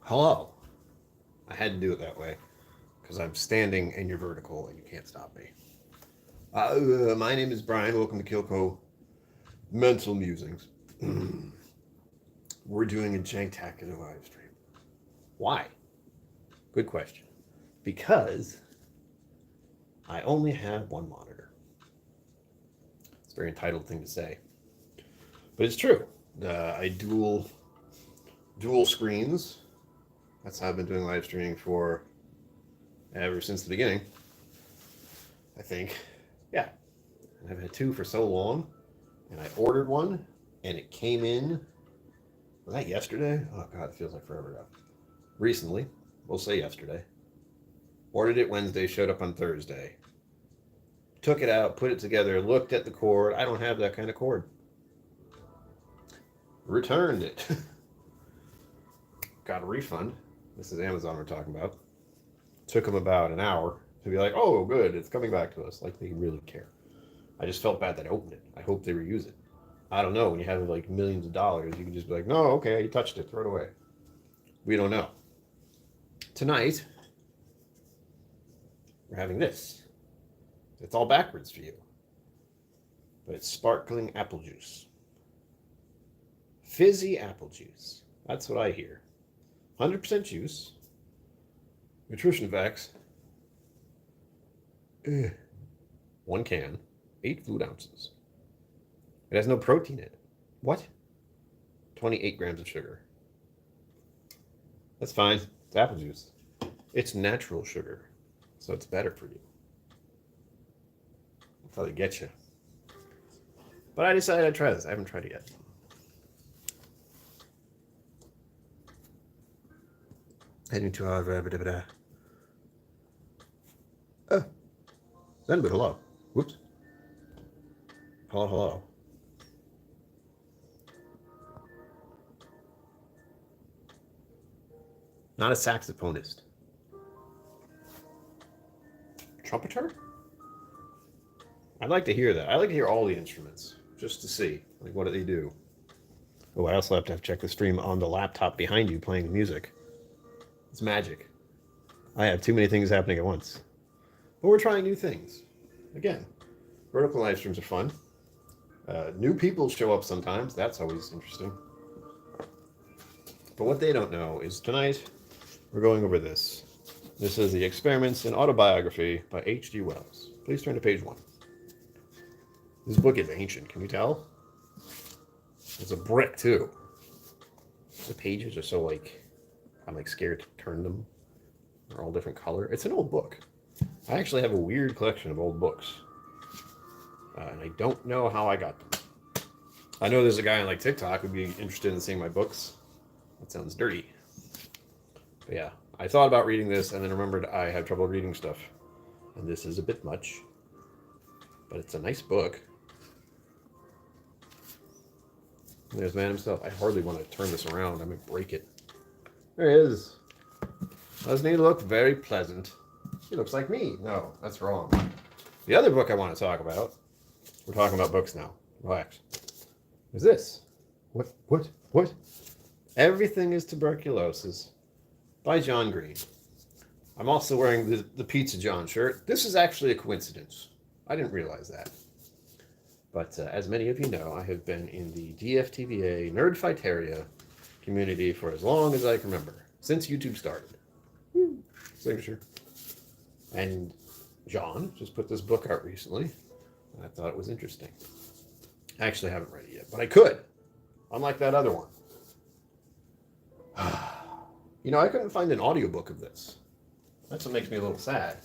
Hello. I had to do it that way because I'm standing and you're vertical and you can't stop me. My name is Brian. Welcome to Killco Mental Musings. We're doing a Janktacular live stream. Why? Good question. Because I only have one monitor. It's a very entitled thing to say, but it's true. I dual screens. That's how I've been doing live streaming for ever since the beginning. I think. Yeah. And I've had two for so long. And I ordered one and it came in. Was that yesterday? Oh god, it feels like forever ago. Recently. We'll say yesterday. Ordered it Wednesday, showed up on Thursday. Took it out, put it together, looked at the cord. I don't have that kind of cord. Returned it. Got a refund. This is Amazon we're talking about. Took them about an hour to be like, oh, good, it's coming back to us. Like they really care. I just felt bad that I opened it. I hope they reuse it. I don't know. When you have like millions of dollars, you can just be like, no, okay, you touched it, throw it away. We don't know. Tonight, we're having this. It's all backwards for you. But it's sparkling apple juice. Fizzy apple juice. That's what I hear. 100% juice. Nutrition facts. 1 can, 8 fluid ounces. It has no protein in it. What? 28 grams of sugar. That's fine. It's apple juice. It's natural sugar, so it's better for you. That's how they get you. But I decided I'd try this. I haven't tried it yet. Heading to our then, but hello. Whoops. Hello. Not a saxophonist. Trumpeter? I'd like to hear that. I like to hear all the instruments, just to see, like, what do they do? Oh, I also have to check the stream on the laptop behind you playing music. It's magic. I have too many things happening at once. But we're trying new things. Again, vertical live streams are fun. New people show up sometimes. That's always interesting. But what they don't know is tonight we're going over this. This is The Experiments in Autobiography by H.G. Wells. Please turn to page 1. This book is ancient. Can you tell? It's a brick, too. The pages are so, I'm, scared to turn them. They're all different color. It's an old book. I actually have a weird collection of old books. And I don't know how I got them. I know there's a guy on TikTok who'd be interested in seeing my books. That sounds dirty. But yeah, I thought about reading this and then remembered I have trouble reading stuff. And this is a bit much. But it's a nice book. And there's man himself. I hardly want to turn this around. I might break it. There he is. Doesn't he look very pleasant? He looks like me. No, that's wrong. The other book I want to talk about, we're talking about books now. Relax. Is this? What? Everything is Tuberculosis by John Green. I'm also wearing the Pizza John shirt. This is actually a coincidence. I didn't realize that. But as many of you know, I have been in the DFTBA Nerdfighteria community for as long as I can remember. Since YouTube started. Signature. And John just put this book out recently, and I thought it was interesting. I actually haven't read it yet, but I could, unlike that other one. I couldn't find an audiobook of this. That's what makes me a little sad.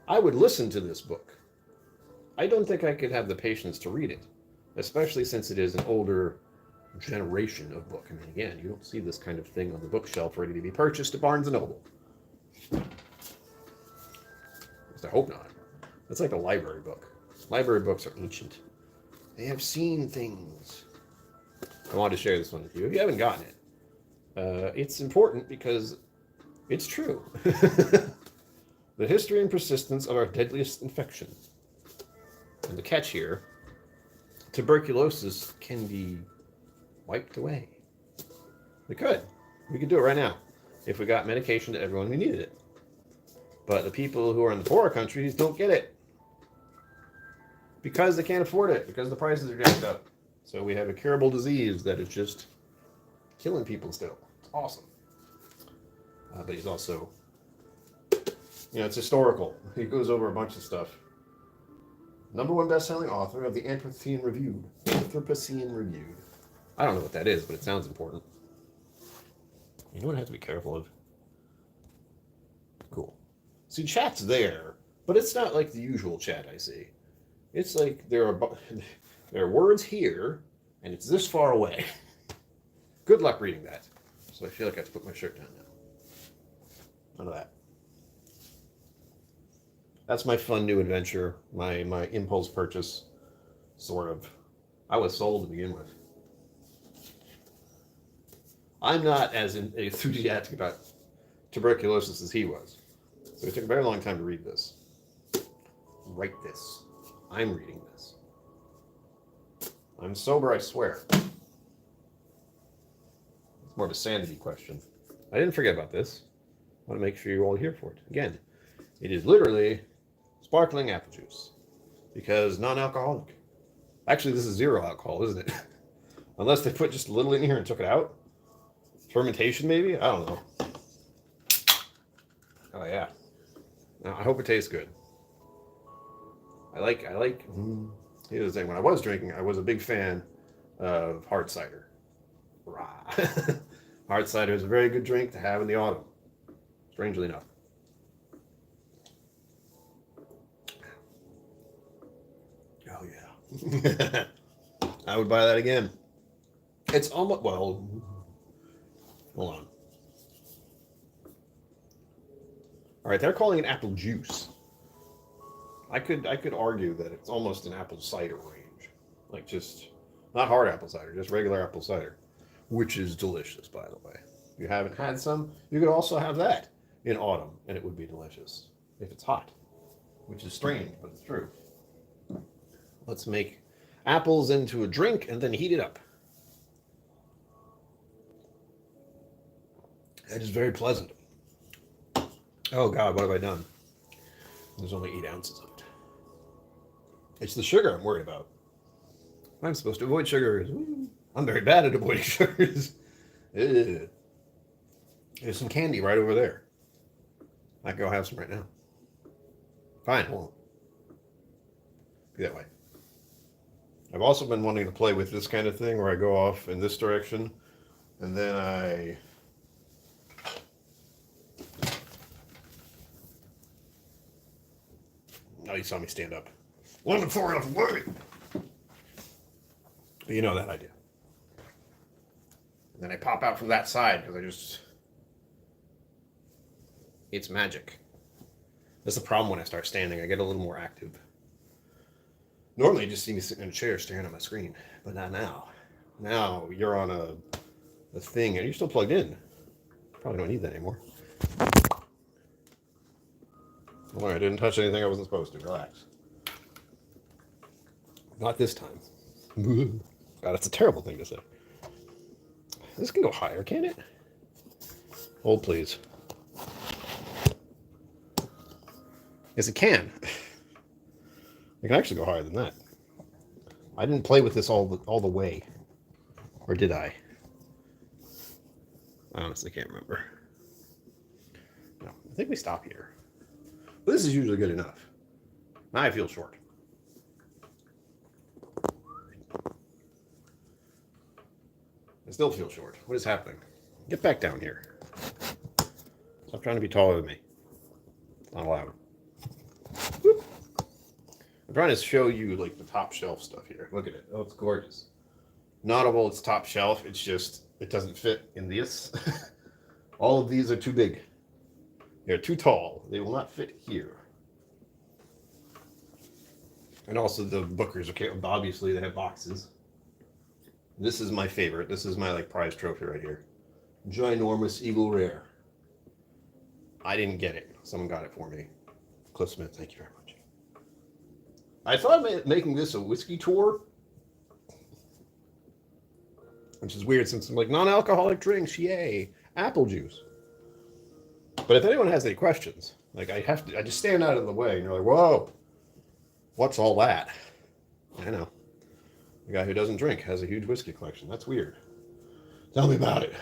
I would listen to this book. I don't think I could have the patience to read it, especially since it is an older generation of book. I mean, again, you don't see this kind of thing on the bookshelf ready to be purchased at Barnes & Noble. I hope not. That's like a library book. Library books are ancient. They have seen things. I wanted to share this one with you. If you haven't gotten it, it's important because it's true. The history and persistence of our deadliest infection. And the catch here, tuberculosis can be wiped away. We could do it right now. if we got medication to everyone who needed it. But the people who are in the poorer countries don't get it because they can't afford it, because the prices are jacked up. So we have a curable disease that is just killing people still. It's awesome. But he's also, it's historical. He goes over a bunch of stuff. #1 best-selling author of the Anthropocene Reviewed. Anthropocene Reviewed. I don't know what that is, but it sounds important. You know what I have to be careful of? Cool. See, chat's there, but it's not like the usual chat I see. It's like there are words here, and it's this far away. Good luck reading that. So I feel like I have to put my shirt down now. None of that. That's my fun new adventure, my impulse purchase, sort of. I was sold to begin with. I'm not as enthusiastic about tuberculosis as he was. So it took a very long time to read this. Write this. I'm reading this. I'm sober, I swear. It's more of a sanity question. I didn't forget about this. I want to make sure you're all here for it. Again, it is literally sparkling apple juice because non-alcoholic. Actually, this is 0 alcohol, isn't it? Unless they put just a little in here and took it out. Fermentation, maybe? I don't know. Oh, yeah. Now, I hope it tastes good. Here's the thing. When I was drinking, I was a big fan of hard cider. Rah. Hard cider is a very good drink to have in the autumn. Strangely enough. Oh, yeah. I would buy that again. It's almost, well, hold on. All right, they're calling it apple juice. I could argue that it's almost an apple cider range. Like just, not hard apple cider, just regular apple cider. Which is delicious, by the way. If you haven't had some, you could also have that in autumn, and it would be delicious. If it's hot. Which is strange, but it's true. Let's make apples into a drink and then heat it up. That is very pleasant. Oh God, what have I done? There's only 8 ounces of it. It's the sugar I'm worried about. I'm supposed to avoid sugars. I'm very bad at avoiding sugars. There's some candy right over there. I can go have some right now. Fine, hold on. Be that way. I've also been wanting to play with this kind of thing where I go off in this direction and then I... Oh, you saw me stand up. Wasn't far enough away. But you know that idea. And then I pop out from that side because it's magic. That's the problem when I start standing. I get a little more active. Normally you just see me sitting in a chair staring at my screen. But not now. Now you're on a thing and you're still plugged in. Probably don't need that anymore. All right, I didn't touch anything I wasn't supposed to. Relax. Not this time. God, that's a terrible thing to say. This can go higher, can't it? Hold, please. Yes, it can. It can actually go higher than that. I didn't play with this all the way. Or did I? I honestly can't remember. No, I think we stop here. But this is usually good enough. Now I feel short. I still feel short. What is happening? Get back down here. Stop trying to be taller than me. It's not allowed. Whoop. I'm trying to show you like the top shelf stuff here. Look at it. Oh, it's gorgeous. Notable, it's top shelf. It's just, it doesn't fit in this. All of these are too big. They're too tall. They will not fit here. And also the bookers, okay, obviously they have boxes. This is my favorite. This is my like prize trophy right here. Ginormous Eagle Rare. I didn't get it. Someone got it for me. Cliff Smith, thank you very much. I thought of making this a whiskey tour. Which is weird since I'm like non-alcoholic drinks, yay. Apple juice. But if anyone has any questions, like I just stand out of the way and you're like, whoa, what's all that? I know. The guy who doesn't drink has a huge whiskey collection. That's weird. Tell me about it.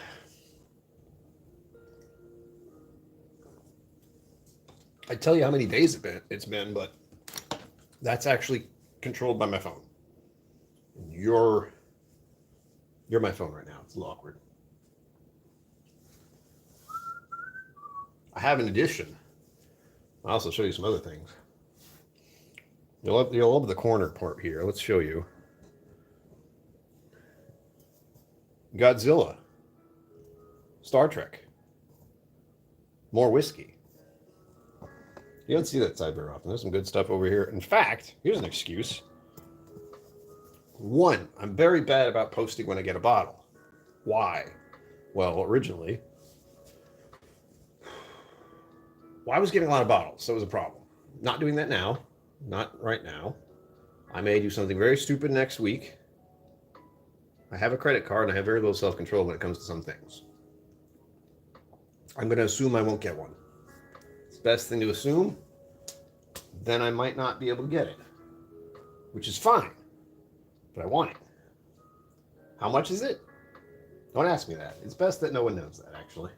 I tell you how many days it's been, but that's actually controlled by my phone. You're my phone right now. It's a little awkward. I have an addition. I'll also show you some other things. You'll love the corner part here. Let's show you. Godzilla. Star Trek. More whiskey. You don't see that side very often. There's some good stuff over here. In fact, here's an excuse. One, I'm very bad about posting when I get a bottle. Why? Well, originally, I was getting a lot of bottles, so it was a problem. Not doing that now. Not right now. I may do something very stupid next week. I have a credit card and I have very little self-control when it comes to some things. I'm going to assume I won't get one. It's the best thing to assume. Then I might not be able to get it, which is fine. But I want it. How much is it? Don't ask me that. It's best that no one knows that, actually.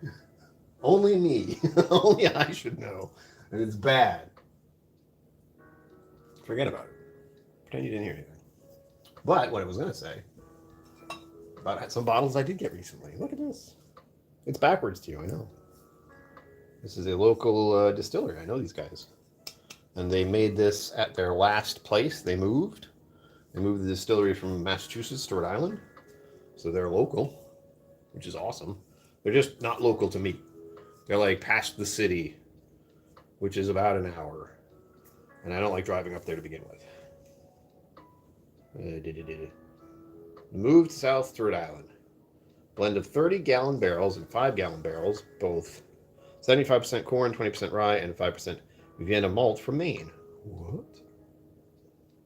Only me. Only I should know. And it's bad. Forget about it. Pretend you didn't hear anything. But what I was going to say about some bottles I did get recently. Look at this. It's backwards to you, I know. This is a local distillery. I know these guys. And they made this at their last place. They moved. They moved the distillery from Massachusetts to Rhode Island. So they're local, which is awesome. They're just not local to me. They're like past the city, which is about an hour. And I don't like driving up there to begin with. Moved south to Rhode Island. Blend of 30-gallon barrels and 5-gallon barrels, both 75% corn, 20% rye, and 5% Vienna malt from Maine. What?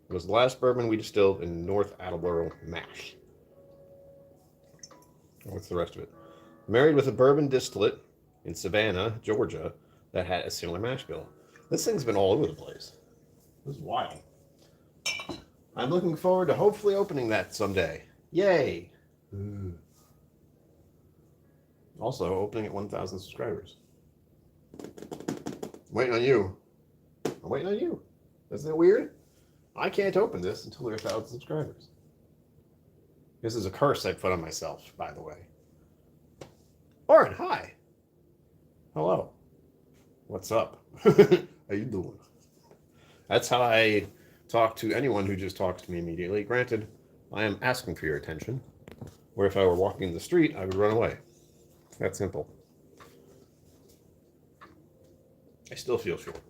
It was the last bourbon we distilled in North Attleboro, Mash. What's the rest of it? Married with a bourbon distillate in Savannah, Georgia, that had a similar mash bill. This thing's been all over the place. This is wild. I'm looking forward to hopefully opening that someday. Yay! Also, opening at 1,000 subscribers. I'm waiting on you. I'm waiting on you. Isn't it weird? I can't open this until there are 1,000 subscribers. This is a curse I put on myself, by the way. Oren, hi. Hello. What's up? How you doing? That's how I talk to anyone who just talks to me immediately. Granted, I am asking for your attention. Where if I were walking in the street, I would run away. That simple. I still feel short.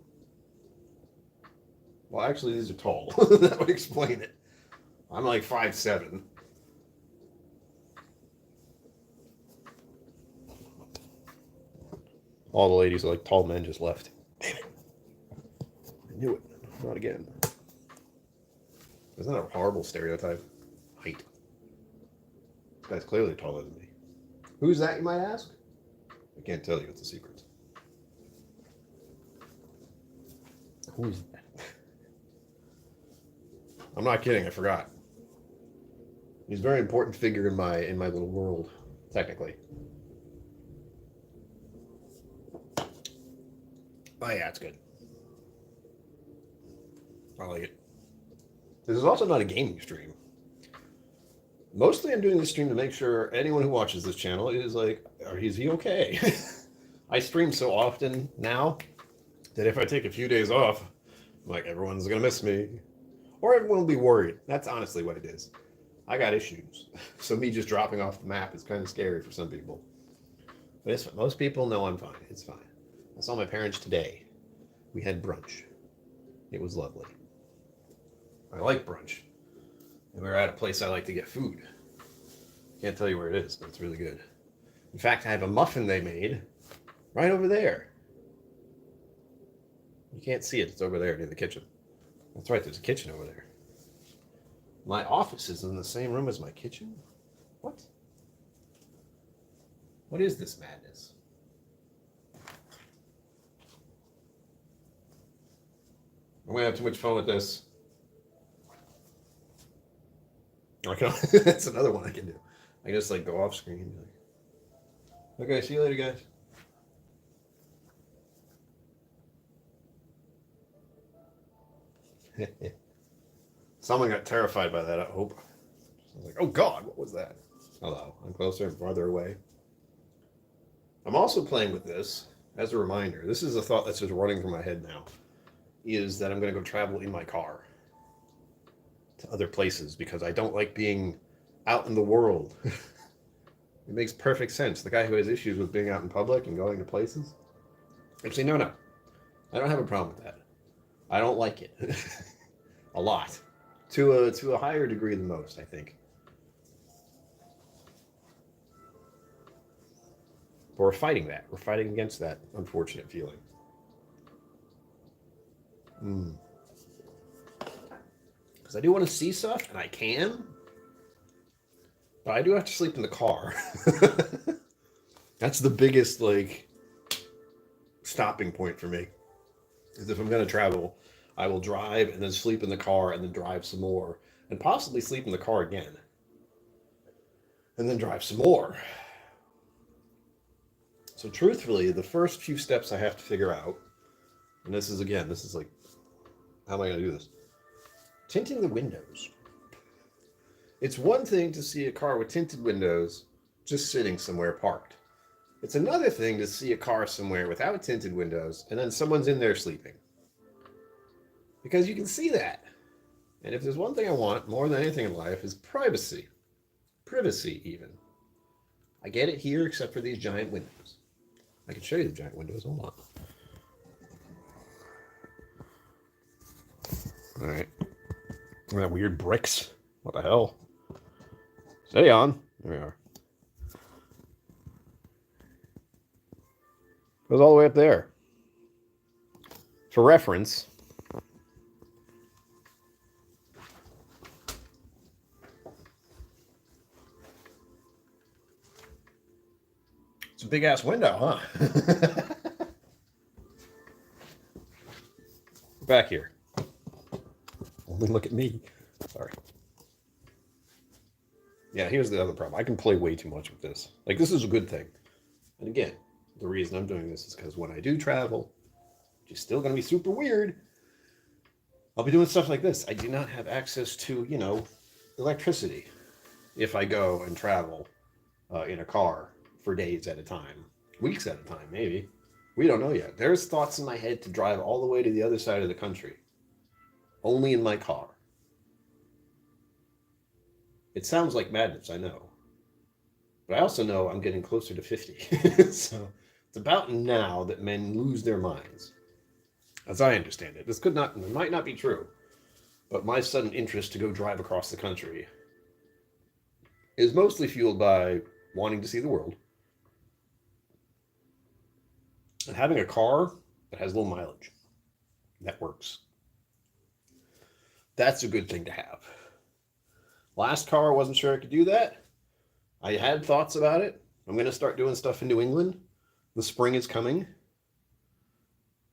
Well, actually, these are tall. That would explain it. I'm like 5'7". All the ladies are like tall men just left. Damn it. I knew it. Not again. Isn't that a horrible stereotype? Height. This guy's clearly taller than me. Who's that, you might ask? I can't tell you. It's a secret. Who is that? I'm not kidding. I forgot. He's a very important figure in my little world, technically. Oh yeah, it's good. I like it. This is also not a gaming stream. Mostly I'm doing this stream to make sure anyone who watches this channel is like, is he okay? I stream so often now that if I take a few days off, I'm like, everyone's going to miss me. Or everyone will be worried. That's honestly what it is. I got issues. So me just dropping off the map is kind of scary for some people. But it's, most people know I'm fine. It's fine. I saw my parents today. We had brunch. It was lovely. I like brunch. And we were at a place I like to get food. Can't tell you where it is, but it's really good. In fact, I have a muffin they made right over there. You can't see it. It's over there near the kitchen. That's right, there's a kitchen over there. My office is in the same room as my kitchen? What? What is this madness? I'm gonna have too much fun with this. Okay, that's another one I can do. I can just like go off screen and be like, okay, see you later, guys. Someone got terrified by that, I hope. I was like, oh God, what was that? Hello, I'm closer and farther away. I'm also playing with this as a reminder. This is a thought that's just running through my head now, is that I'm going to go travel in my car to other places because I don't like being out in the world. It makes perfect sense. The guy who has issues with being out in public and going to places. Actually, no. I don't have a problem with that. I don't like it. A lot. To a higher degree than most, I think. But we're fighting that. We're fighting against that unfortunate feeling. Because I do want to see stuff, and I can. But I do have to sleep in the car. That's the biggest, like, stopping point for me. Is if I'm going to travel, I will drive and then sleep in the car and then drive some more. And possibly sleep in the car again. And then drive some more. So truthfully, the first few steps I have to figure out, and this is like, how am I going to do this? Tinting the windows. It's one thing to see a car with tinted windows just sitting somewhere parked. It's another thing to see a car somewhere without tinted windows and then someone's in there sleeping. Because you can see that. And if there's one thing I want more than anything in life is privacy. Privacy, even. I get it here except for these giant windows. I can show you the giant windows. Hold on. All right. Look at that weird bricks. What the hell? Stay on. There we are. Goes all the way up there. For reference, it's a big ass window, huh? Back here. Only look at me. Sorry. Yeah, here's the other problem. I can play way too much with this. Like, this is a good thing. And again, the reason I'm doing this is because when I do travel, which is still going to be super weird, I'll be doing stuff like this. I do not have access to, electricity if I go and travel in a car for days at a time. Weeks at a time, maybe. We don't know yet. There's thoughts in my head to drive all the way to the other side of the country. Only in my car. It sounds like madness, I know. But I also know I'm getting closer to 50. So it's about now that men lose their minds. As I understand it. It might not be true. But my sudden interest to go drive across the country is mostly fueled by wanting to see the world. And having a car that has low mileage. That works. That's a good thing to have. Last car, I wasn't sure I could do that. I had thoughts about it. I'm going to start doing stuff in New England. The spring is coming.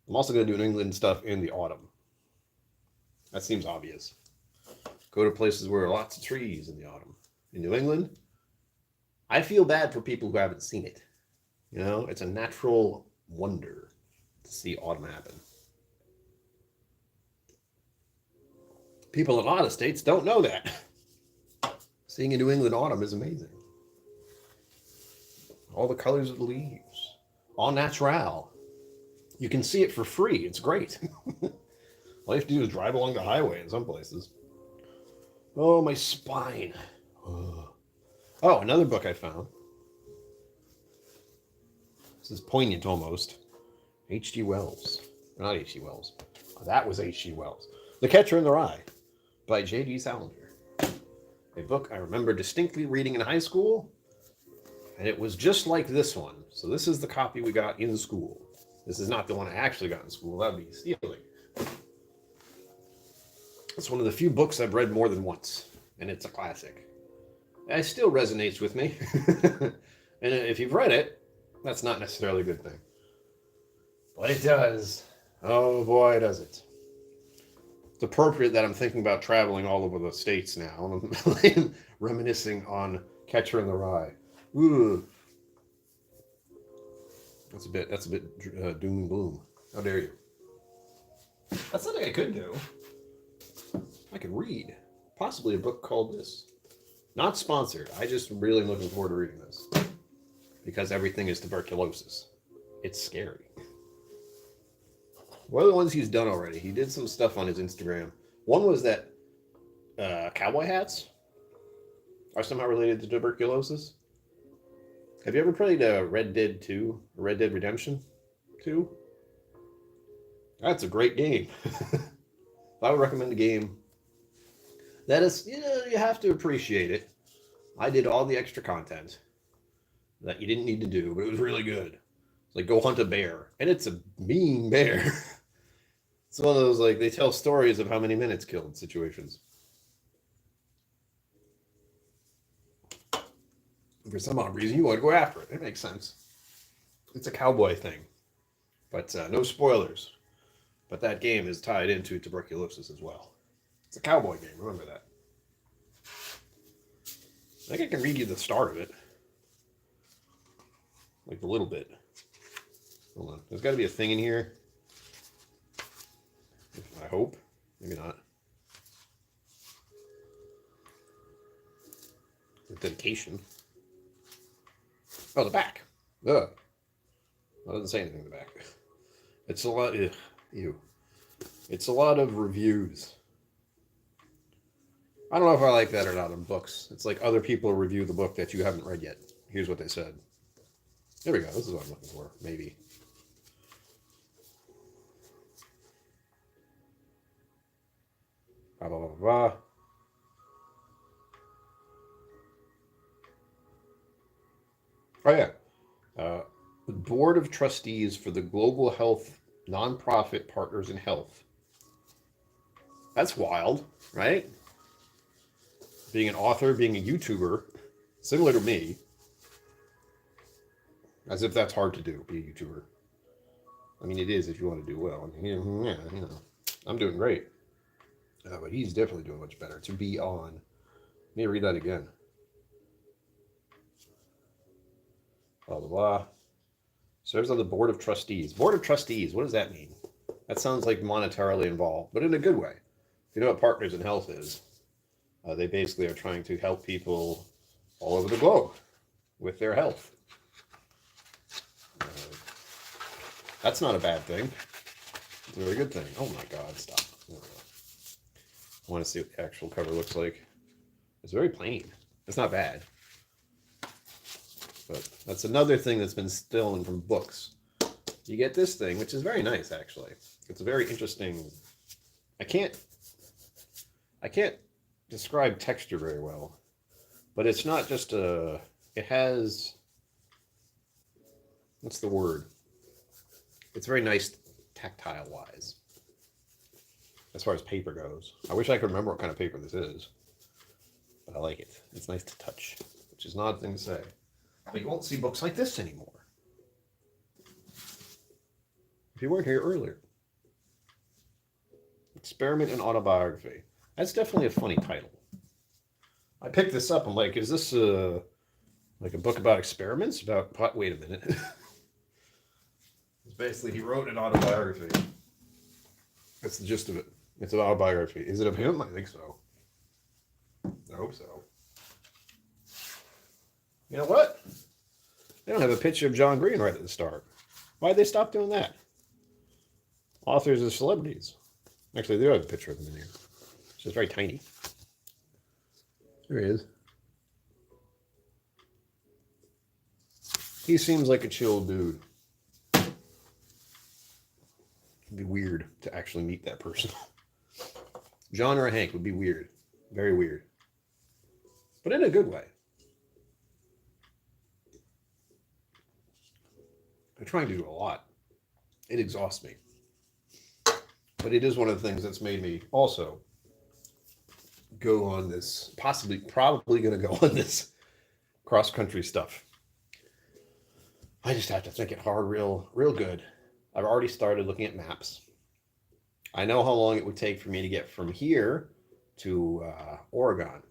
I'm also going to do New England stuff in the autumn. That seems obvious. Go to places where there are lots of trees in the autumn. In New England, I feel bad for people who haven't seen it. It's a natural wonder to see autumn happen. People in a lot of states don't know that. Seeing a New England autumn is amazing. All the colors of the leaves. All natural. You can see it for free. It's great. All you have to do is drive along the highway in some places. Oh, my spine. Oh, another book I found. This is poignant almost. H.G. Wells. Not H.G. Wells. That was H.G. Wells. The Catcher in the Rye by J.D. Salinger. A book I remember distinctly reading in high school. And it was just like this one. So this is the copy we got in school. This is not the one I actually got in school. That would be stealing. It's one of the few books I've read more than once. And it's a classic. It still resonates with me. And if you've read it, that's not necessarily a good thing. But it does. Oh boy, does it. It's appropriate that I'm thinking about traveling all over the states now. I'm reminiscing on Catcher in the Rye. Ooh. That's a bit doom and gloom. How dare you? That's something I could do. I could read. Possibly a book called this. Not sponsored. I just really am looking forward to reading this. Because everything is tuberculosis. It's scary. What are the ones he's done already? He did some stuff on his Instagram. One was that cowboy hats are somehow related to tuberculosis. Have you ever played Red Dead 2? Red Dead Redemption 2? That's a great game. I would recommend a game. That is, you have to appreciate it. I did all the extra content that you didn't need to do, but it was really good. It's like go hunt a bear, and it's a mean bear. It's one of those like they tell stories of how many minutes killed situations. For some odd reason, you want to go after it. It makes sense. It's a cowboy thing, but no spoilers. But that game is tied into tuberculosis as well. It's a cowboy game. Remember that. I think I can read you the start of it. Like a little bit. Hold on. There's got to be a thing in here. I hope. Maybe not. The dedication. Oh, the back. Ugh. Well, it doesn't say anything in the back. It's a lot. Ugh, ew. It's a lot of reviews. I don't know if I like that or not in books. It's like other people review the book that you haven't read yet. Here's what they said. There we go. This is what I'm looking for. Maybe. Blah, blah, blah, blah. Oh, yeah. The Board of Trustees for the Global Health Nonprofit Partners in Health. That's wild, right? Being an author, being a YouTuber, similar to me. As if that's hard to do, be a YouTuber. I mean, it is if you want to do well. I mean, yeah, I'm doing great. But he's definitely doing much better. To be on. Let me read that again. Blah, blah, blah. Serves on the Board of Trustees. Board of Trustees, what does that mean? That sounds like monetarily involved, but in a good way. If you know what Partners in Health is, they basically are trying to help people all over the globe with their health. That's not a bad thing. It's a very good thing. Oh my God, stop. I want to see what the actual cover looks like. It's very plain. It's not bad. But that's another thing that's been stolen from books. You get this thing, which is very nice, actually. It's a very interesting... I can't describe texture very well. But it's not just a... It has... What's the word? It's very nice tactile-wise. As far as paper goes. I wish I could remember what kind of paper this is. But I like it. It's nice to touch. Which is an odd thing to say. But you won't see books like this anymore. If you weren't here earlier. Experiment in Autobiography. That's definitely a funny title. I picked this up. I'm like, is this like a book about experiments? Wait a minute. It's basically, he wrote an autobiography. That's the gist of it. It's an autobiography. Is it of him? I think so. I hope so. You know what? They don't have a picture of John Green right at the start. Why'd they stop doing that? Authors are celebrities. Actually, they do have a picture of him in here. It's just very tiny. There he is. He seems like a chill dude. It'd be weird to actually meet that person. John or Hank would be weird. Very weird. But in a good way. I'm trying to do a lot. It exhausts me. But it is one of the things that's made me also go on this, probably going to go on this cross-country stuff. I just have to think it hard real good. I've already started looking at maps. I know how long it would take for me to get from here to Oregon.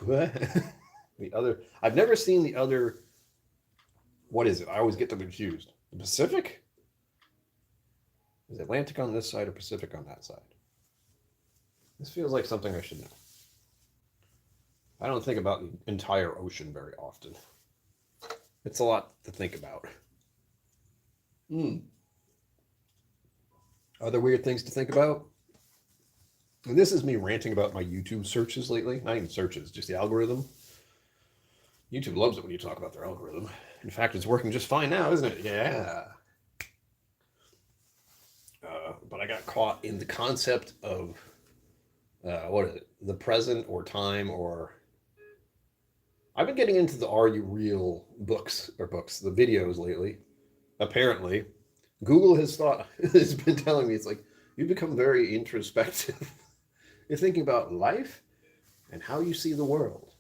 What? The other, I've never seen the other. What is it? I always get them confused. The Pacific? Is Atlantic on this side or Pacific on that side? This feels like something I should know. I don't think about the entire ocean very often. It's a lot to think about. Other weird things to think about? And this is me ranting about my YouTube searches lately. Not even searches, just the algorithm. YouTube loves it when you talk about their algorithm. In fact, it's working just fine now, isn't it? Yeah. But I got caught in the concept of, what is it? The present or time or... I've been getting into the Are You Real books, the videos lately. Apparently, Google has been telling me, it's like, you become very introspective. You're thinking about life and how you see the world.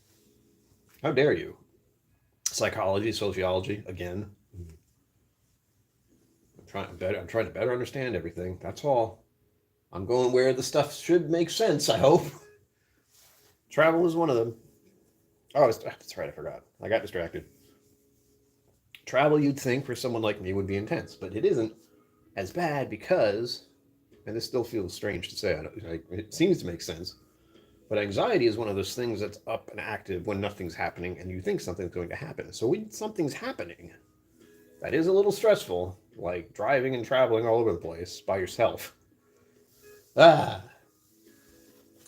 How dare you? Psychology, sociology, again. I'm trying to better understand everything. That's all. I'm going where the stuff should make sense, I hope. Travel is one of them. Oh, that's right, I forgot. I got distracted. Travel, you'd think, for someone like me would be intense, but it isn't as bad because, and this still feels strange to say, it seems to make sense, but anxiety is one of those things that's up and active when nothing's happening and you think something's going to happen. So when something's happening, that is a little stressful, like driving and traveling all over the place by yourself. That's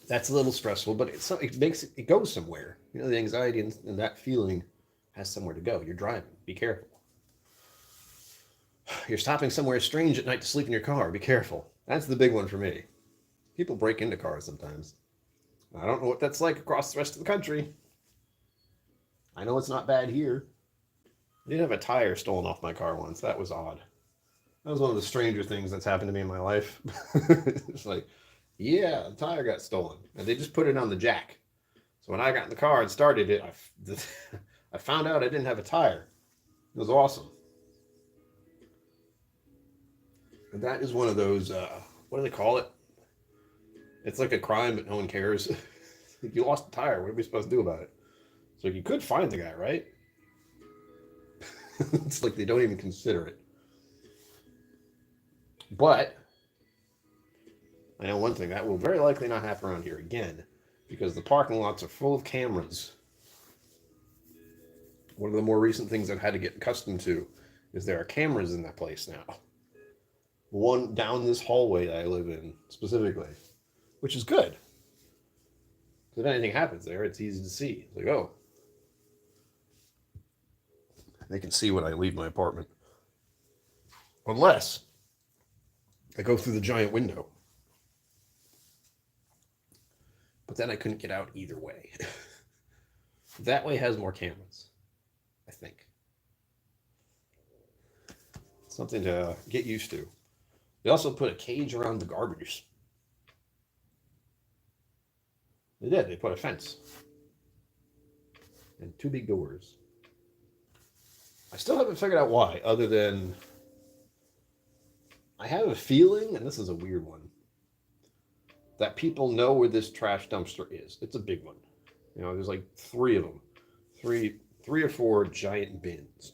a little stressful, but it goes somewhere. You know, the anxiety and that feeling has somewhere to go. You're driving. Be careful. You're stopping somewhere strange at night to sleep in your car. Be careful. That's the big one for me. People break into cars sometimes. I don't know what that's like across the rest of the country. I know it's not bad here. I did have a tire stolen off my car once. That was odd. That was one of the stranger things that's happened to me in my life. It's like, yeah, the tire got stolen. And they just put it on the jack. So when I got in the car and started it, I found out I didn't have a tire. It was awesome. And that is one of those, what do they call it? It's like a crime, but no one cares. You lost a tire. What are we supposed to do about it? So you could find the guy, right? It's like they don't even consider it. But I know one thing, that will very likely not happen around here again, because the parking lots are full of cameras. One of the more recent things I've had to get accustomed to is there are cameras in that place now. One down this hallway that I live in specifically, which is good. If anything happens there, it's easy to see. It's like, oh, they can see when I leave my apartment. Unless I go through the giant window. But then I couldn't get out either way. That way has more cameras, I think. Something to get used to. They also put a cage around the garbage. They did. They put a fence. And 2 big doors. I still haven't figured out why, other than I have a feeling, and this is a weird one, that people know where this trash dumpster is. It's a big one. You know, there's like 3 of them. Three or 4 giant bins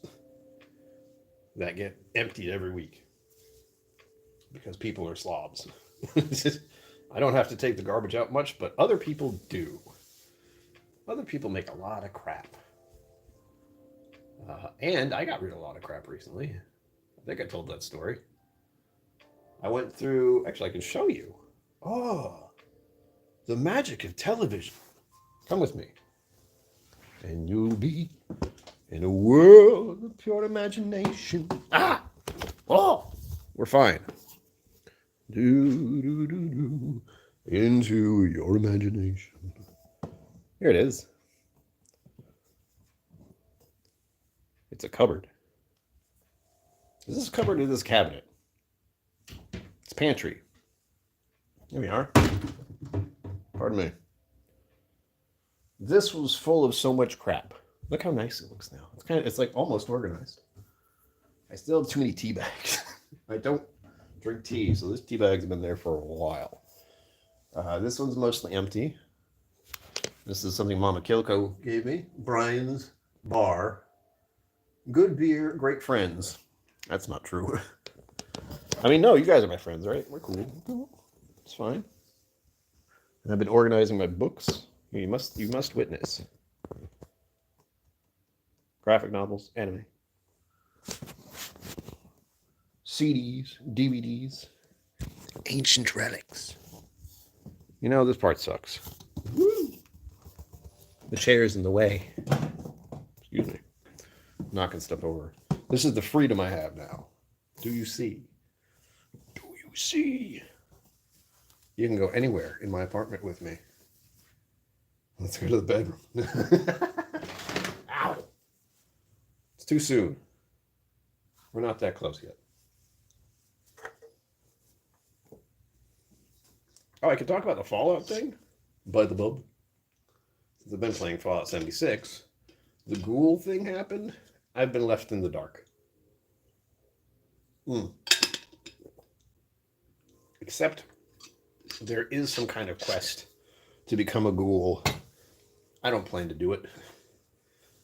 that get emptied every week because people are slobs. I don't have to take the garbage out much, but other people do. Other people make a lot of crap. And I got rid of a lot of crap recently. I think I told that story. I went through, actually I can show you. Oh, the magic of television. Come with me. And you'll be in a world of pure imagination. Ah! Oh! We're fine. Do, into your imagination. Here it is. It's a cupboard. Is this cupboard or this cabinet? It's pantry. Here we are. Pardon me. This was full of so much crap. Look how nice it looks now. It's like almost organized. I still have too many tea bags. I don't drink tea. So this tea bag's been there for a while. This one's mostly empty. This is something Mama Killco gave me. Brian's Bar. Good beer, great friends. That's not true. I mean, no, you guys are my friends, right? We're cool. It's fine. And I've been organizing my books. You must witness. Graphic novels, anime. CDs, DVDs, ancient relics. You know, this part sucks. Woo! The chair's in the way. Excuse me. Knocking stuff over. This is the freedom I have now. Do you see? Do you see? You can go anywhere in my apartment with me. Let's go to the bedroom. Ow! It's too soon. We're not that close yet. Oh, I could talk about the Fallout thing? Bud the Bub. Since I've been playing Fallout 76, the ghoul thing happened. I've been left in the dark. Except there is some kind of quest to become a ghoul. I don't plan to do it.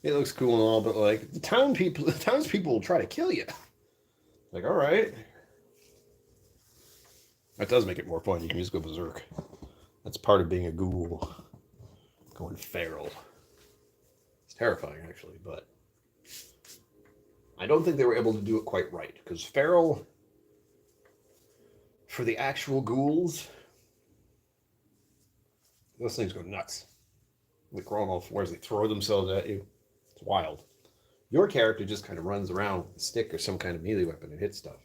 It looks cool and all, but like the townspeople will try to kill you. Like, all right. That does make it more fun. You can just go berserk. That's part of being a ghoul. Going feral. It's terrifying, actually, but I don't think they were able to do it quite right. Because feral, for the actual ghouls, those things go nuts. They crawl on all fours. They throw themselves at you. It's wild. Your character just kind of runs around with a stick or some kind of melee weapon and hits stuff.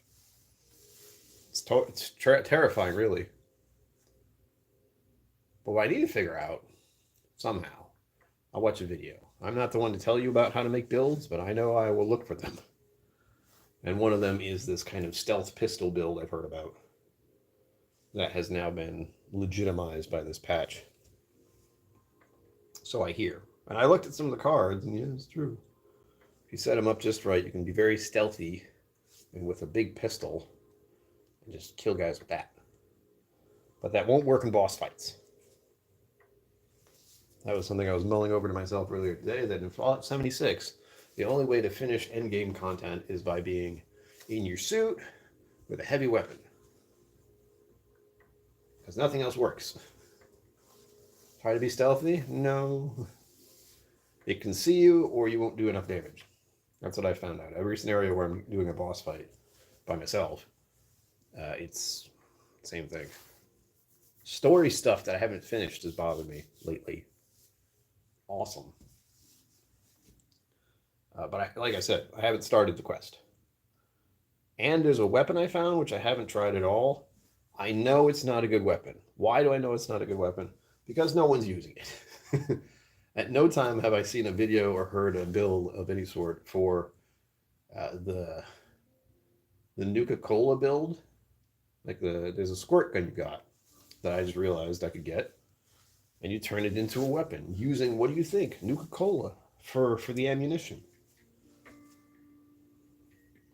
It's terrifying, really. But what I need to figure out, somehow, I'll watch a video. I'm not the one to tell you about how to make builds, but I know I will look for them. And one of them is this kind of stealth pistol build I've heard about. That has now been legitimized by this patch. So I hear. And I looked at some of the cards, and yeah, it's true. If you set them up just right, you can be very stealthy and with a big pistol and just kill guys with that. But that won't work in boss fights. That was something I was mulling over to myself earlier today, that in Fallout 76, the only way to finish endgame content is by being in your suit with a heavy weapon. Because nothing else works. Try to be stealthy? No. It can see you, or you won't do enough damage. That's what I found out. Every scenario where I'm doing a boss fight by myself, it's the same thing. Story stuff that I haven't finished has bothered me lately. Awesome. But like I said, I haven't started the quest. And there's a weapon I found, which I haven't tried at all. I know it's not a good weapon. Why do I know it's not a good weapon? Because no one's using it. At no time have I seen a video or heard a build of any sort for the Nuka-Cola build. Like there's a squirt gun you got that I just realized I could get. And you turn it into a weapon using, what do you think? Nuka-Cola for the ammunition.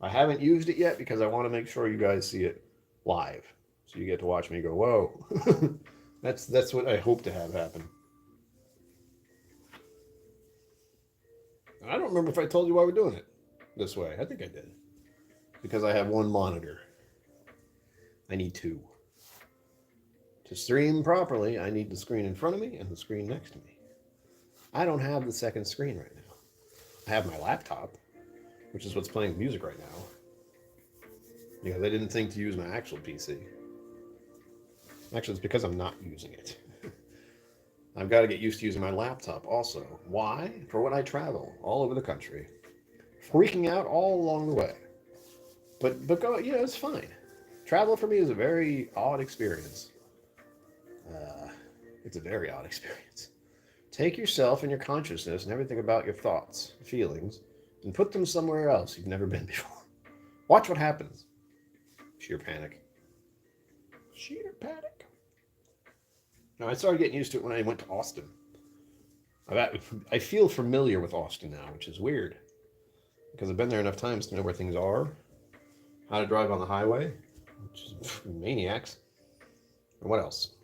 I haven't used it yet because I want to make sure you guys see it live. So you get to watch me go, whoa. That's what I hope to have happen. I don't remember if I told you why we're doing it this way. I think I did. Because I have one monitor. I need two. To stream properly, I need the screen in front of me and the screen next to me. I don't have the second screen right now. I have my laptop, which is what's playing music right now. Because I didn't think to use my actual PC. Actually, it's because I'm not using it. I've got to get used to using my laptop also. Why? For when I travel all over the country. Freaking out all along the way. But go, it's fine. Travel for me is a very odd experience. It's a very odd experience. Take yourself and your consciousness and everything about your thoughts, feelings, and put them somewhere else you've never been before. Watch what happens. Sheer panic. Sheer panic. Now, I started getting used to it when I went to Austin. I feel familiar with Austin now, which is weird. Because I've been there enough times to know where things are, how to drive on the highway. which is maniacs. And what else?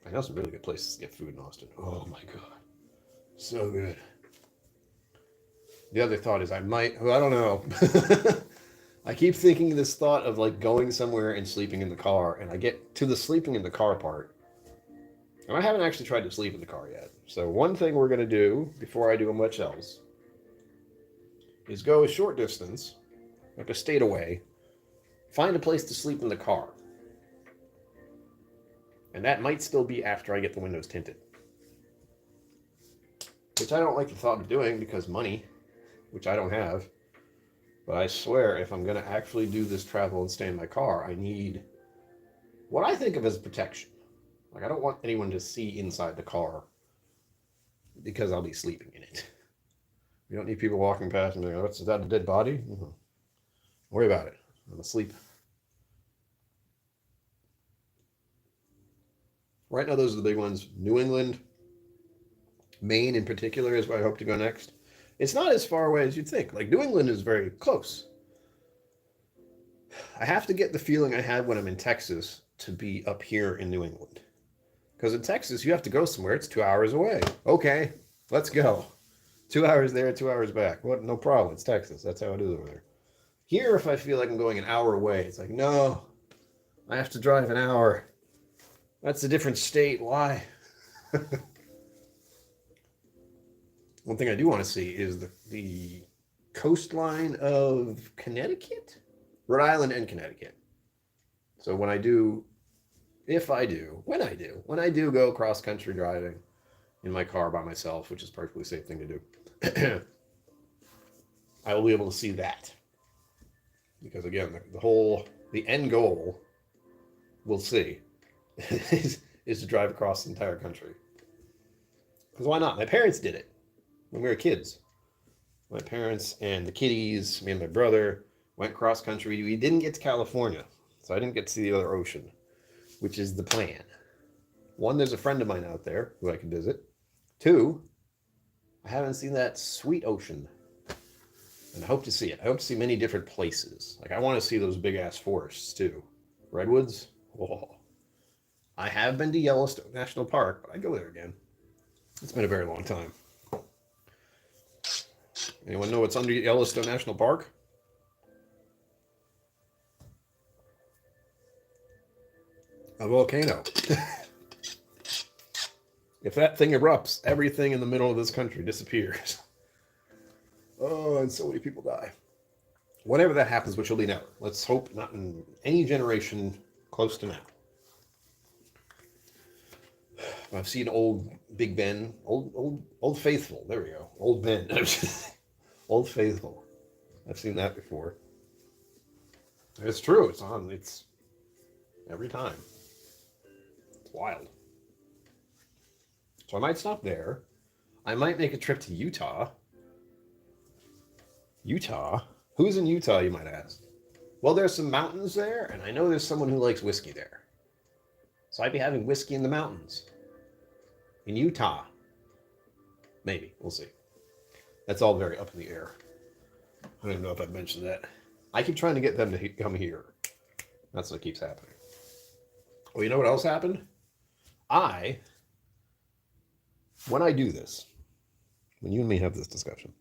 I know some really good places to get food in Austin. Oh my God. So good. The other thought is I might, well, I don't know. I keep thinking this thought of like going somewhere and sleeping in the car, and I get to the sleeping in the car part, and I haven't actually tried to sleep in the car yet. So one thing we're going to do before I do much else is go a short distance, like a state away, find a place to sleep in the car. And that might still be after I get the windows tinted. Which I don't like the thought of doing because money, which I don't have. But I swear, if I'm going to actually do this travel and stay in my car, I need what I think of as protection. Like, I don't want anyone to see inside the car because I'll be sleeping in it. You don't need people walking past and being like, is that a dead body? Mm-hmm. Don't worry about it. I'm asleep. Right now, those are the big ones. New England, Maine in particular is where I hope to go next. It's not as far away as you'd think. Like, New England is very close. I have to get the feeling I had when I'm in Texas to be up here in New England. Because in Texas, you have to go somewhere. It's 2 hours away. Okay, let's go. 2 hours there, 2 hours back. What? No problem. It's Texas. That's how it is over there. Here, if I feel like I'm going an hour away, it's like, no, I have to drive an hour. That's a different state. Why? One thing I do want to see is the coastline of Connecticut, Rhode Island, and Connecticut. So when I do go cross country driving in my car by myself, which is a perfectly safe thing to do, I will be able to see that. Because again, the end goal, we'll see, is to drive across the entire country. Because why not? My parents did it when we were kids. My parents and the kiddies, me and my brother, went cross country. We didn't get to California, so I didn't get to see the other ocean, which is the plan. One, there's a friend of mine out there who I can visit. Two, I haven't seen that sweet ocean, and I hope to see it. I hope to see many different places. Like, I want to see those big-ass forests, too. Redwoods? Whoa. I have been to Yellowstone National Park, but I'd go there again. It's been a very long time. Anyone know what's under Yellowstone National Park? A volcano. If that thing erupts, everything in the middle of this country disappears. Oh, and so many people die. Whenever that happens, which will be never. Let's hope not in any generation close to now. I've seen old Big Ben, old Faithful. There we go. Old Ben. Old Faithful. I've seen that before. It's true. It's on. It's every time. It's wild. So I might stop there. I might make a trip to Utah. Utah? Who's in Utah, you might ask? Well, there's some mountains there, and I know there's someone who likes whiskey there. So I'd be having whiskey in the mountains. In Utah. Maybe. We'll see. That's all very up in the air. I don't even know if I've mentioned that. I keep trying to get them to come here. That's what keeps happening. Well, you know what else happened? When I do this, when you and me have this discussion,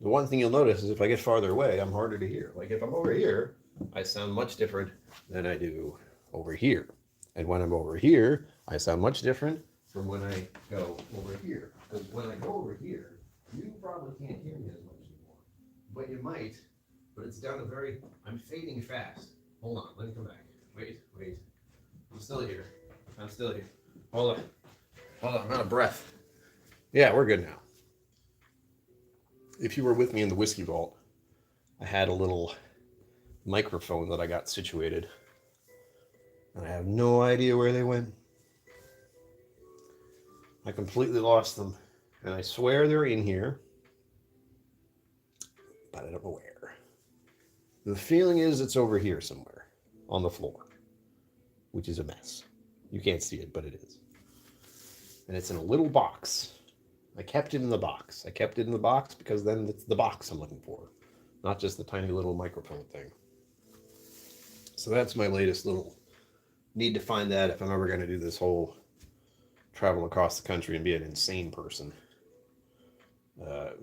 the one thing you'll notice is if I get farther away, I'm harder to hear. Like if I'm over here, I sound much different than I do over here. And when I'm over here, I sound much different from when I go over here. Because when I go over here, you probably can't hear me as much anymore. But you might, but it's down I'm fading fast. Hold on, let me come back. Wait. I'm still here. Hold on, I'm out of breath. Yeah, we're good now. If you were with me in the whiskey vault, I had a little microphone that I got situated. And I have no idea where they went. I completely lost them. And I swear they're in here. But I don't know where. The feeling is it's over here somewhere. On the floor. Which is a mess. You can't see it, but it is. And it's in a little box. I kept it in the box. Because then it's the box I'm looking for. Not just the tiny little microphone thing. So that's my latest little need to find that if I'm ever going to do this whole travel across the country and be an insane person.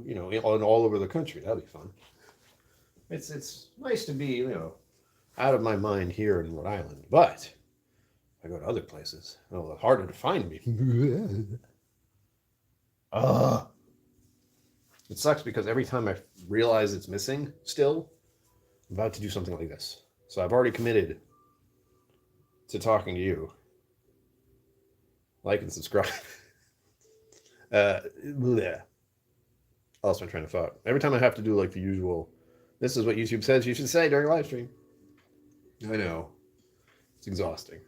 You know, all over the country. That'd be fun. It's nice to be, you know, out of my mind here in Rhode Island, but if I go to other places, well, it's harder to find me. It sucks because every time I realize it's missing, still, I'm about to do something like this. So I've already committed to talking to you. Like and subscribe. Yeah. Also, I'm trying to thought. Every time I have to do like the usual, this is what YouTube says you should say during a live stream. I know. It's exhausting.